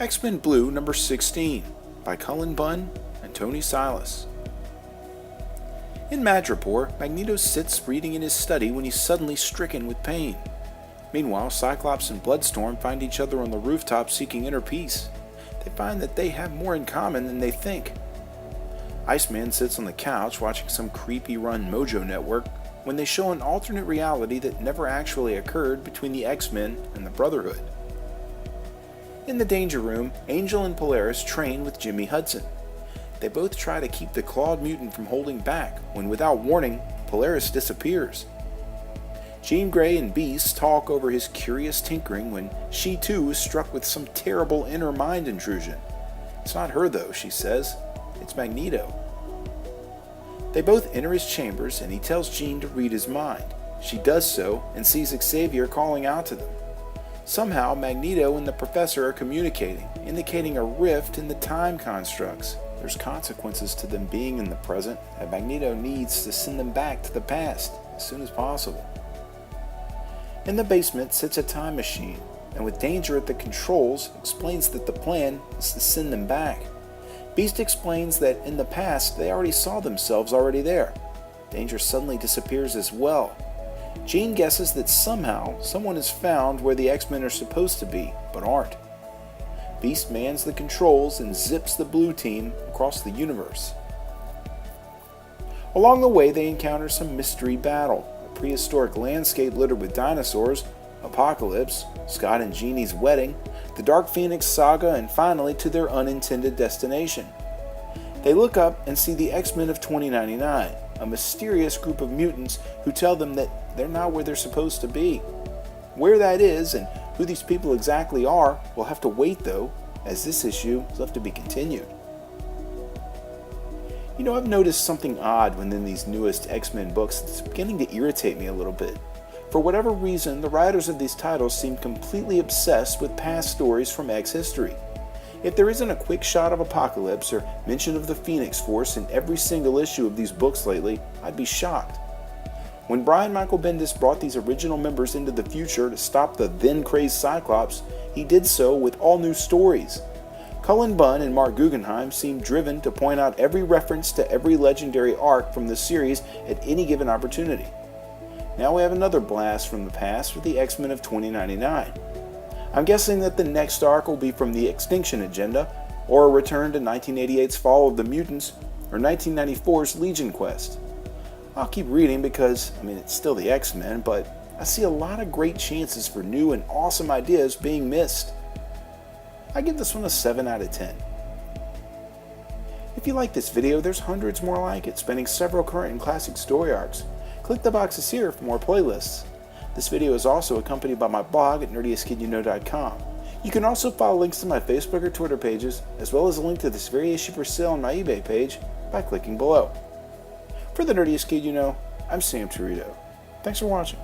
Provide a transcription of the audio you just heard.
X-Men Blue number 16 by Cullen Bunn and Tony Silas. In Madripoor, Magneto sits reading in his study when he's suddenly stricken with pain. Meanwhile, Cyclops and Bloodstorm find each other on the rooftop seeking inner peace. They find that they have more in common than they think. Iceman sits on the couch watching some creepy-run Mojo Network when they show an alternate reality that never actually occurred between the X-Men and the Brotherhood. In the Danger Room, Angel and Polaris train with Jimmy Hudson. They both try to keep the clawed mutant from holding back when, without warning, Polaris disappears. Jean Grey and Beast talk over his curious tinkering when she too is struck with some terrible inner mind intrusion. It's not her though, she says. It's Magneto. They both enter his chambers and he tells Jean to read his mind. She does so and sees Xavier calling out to them. Somehow, Magneto and the Professor are communicating, indicating a rift in the time constructs. There's consequences to them being in the present, and Magneto needs to send them back to the past as soon as possible. In the basement sits a time machine, and with Danger at the controls, explains that the plan is to send them back. Beast explains that in the past they already saw themselves already there. Danger suddenly disappears as well. Jean guesses that somehow someone has found where the X-Men are supposed to be, but aren't. Beast mans the controls and zips the blue team across the universe. Along the way they encounter some mystery battle, a prehistoric landscape littered with dinosaurs, Apocalypse, Scott and Jeannie's wedding, the Dark Phoenix saga, and finally to their unintended destination. They look up and see the X-Men of 2099, a mysterious group of mutants who tell them that they're not where they're supposed to be. Where that is and who these people exactly are, we'll have to wait though, as this issue is left to be continued. You know, I've noticed something odd within these newest X-Men books that's beginning to irritate me a little bit. For whatever reason, the writers of these titles seem completely obsessed with past stories from X history. If there isn't a quick shot of Apocalypse or mention of the Phoenix Force in every single issue of these books lately, I'd be shocked. When Brian Michael Bendis brought these original members into the future to stop the then-crazed Cyclops, he did so with all new stories. Cullen Bunn and Mark Guggenheim seem driven to point out every reference to every legendary arc from the series at any given opportunity. Now we have another blast from the past with the X-Men of 2099. I'm guessing that the next arc will be from the Extinction Agenda, or a return to 1988's Fall of the Mutants, or 1994's Legion Quest. I'll keep reading because, it's still the X-Men, but I see a lot of great chances for new and awesome ideas being missed. I give this one a 7 out of 10. If you like this video, there's hundreds more like it, spanning several current and classic story arcs. Click the boxes here for more playlists. This video is also accompanied by my blog at nerdiestkidyouknow.com. You can also follow links to my Facebook or Twitter pages, as well as a link to this very issue for sale on my eBay page by clicking below. For the Nerdiest Kid You Know, I'm Sam Torito. Thanks for watching.